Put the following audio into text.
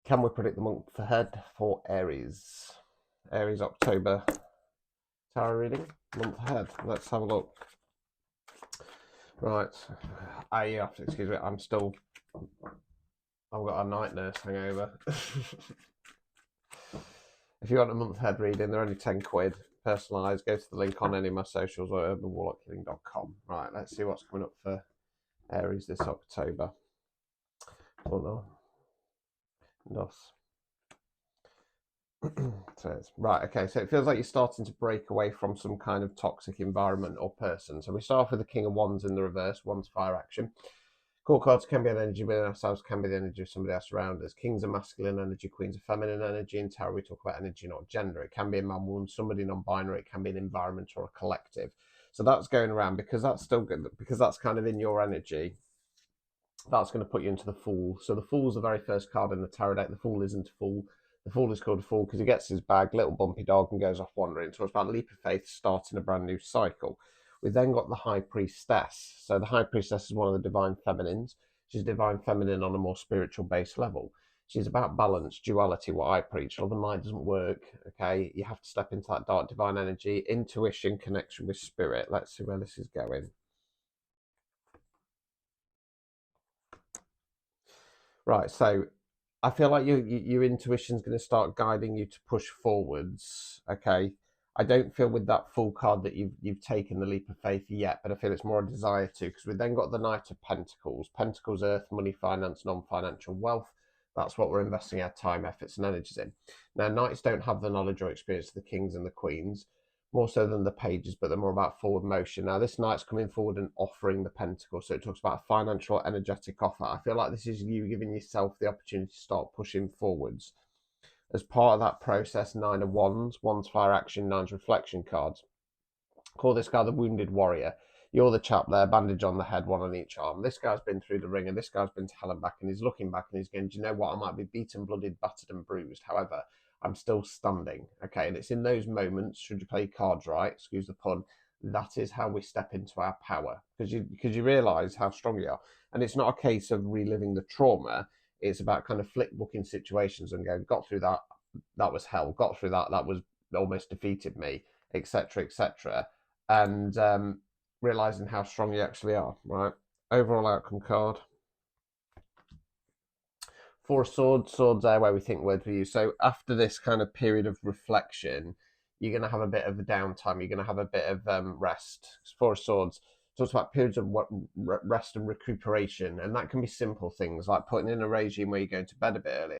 Can we predict the month ahead for Aries? Aries October tarot reading, month ahead. Let's have a look. Right, you have to excuse me. I've got a night nurse hangover. If you want a month ahead reading, they're only 10 quid. Personalised. Go to the link on any of my socials or urbanwarlockkilling.com. Right, let's see what's coming up for Aries this October. Oh no. Nos. Right, okay, so it feels like you're starting to break away from some kind of toxic environment or person. So we start off with the King of Wands in the reverse. Wands fire action. Core cards can be an energy within ourselves, can be the energy of somebody else around us. Kings are masculine energy, queens are feminine energy. In tarot, we talk about energy, not gender. It can be a man, woman, somebody non-binary. It can be an environment or a collective. So that's going around because that's still good, because that's kind of in your energy. That's going to put you into the Fool. So the Fool's the very first card in the tarot deck. The Fool isn't a fool. The Fool is called a fool because he gets his bag, little bumpy dog, and goes off wandering. So it's about leap of faith, starting a brand new cycle. We've then got the High Priestess. So the High Priestess is one of the divine feminines. She's divine feminine on a more spiritual base level. She's about balance, duality, what I preach. Love and light doesn't work, okay? You have to step into that dark divine energy, intuition, connection with spirit. Let's see where this is going. Right, so I feel like your intuition's going to start guiding you to push forwards, okay? I don't feel with that Fool card that you've taken the leap of faith yet, but I feel it's more a desire to, because we've then got the Knight of Pentacles. Pentacles, earth, money, finance, non-financial wealth. That's what we're investing our time, efforts, and energies in. Now, Knights don't have the knowledge or experience of the Kings and the Queens, more so than the Pages, but they're more about forward motion. Now, this Knight's coming forward and offering the Pentacle, so it talks about a financial, energetic offer. I feel like this is you giving yourself the opportunity to start pushing forwards. As part of that process, 9 of Wands, Wands fire action, 9's reflection cards. Call this guy the Wounded Warrior. You're the chap there, bandage on the head, one on each arm. This guy's been through the ringer, this guy's been to hell and back, and he's looking back and he's going, do you know what? I might be beaten, blooded, battered and bruised. However, I'm still standing, okay? And it's in those moments, should you play cards right, excuse the pun, that is how we step into our power, because you realise how strong you are. And it's not a case of reliving the trauma. It's about kind of flick booking situations and going, got through that, that was hell, got through that, that was almost defeated me, etc., etc., and realizing how strong you actually are, right? Overall outcome card. Four of Swords. Swords are where we think word for you. So after this kind of period of reflection, you're going to have a bit of a downtime. You're going to have a bit of rest. Four of Swords talks about periods of rest and recuperation, and that can be simple things like putting in a regime where you're going to bed a bit earlier.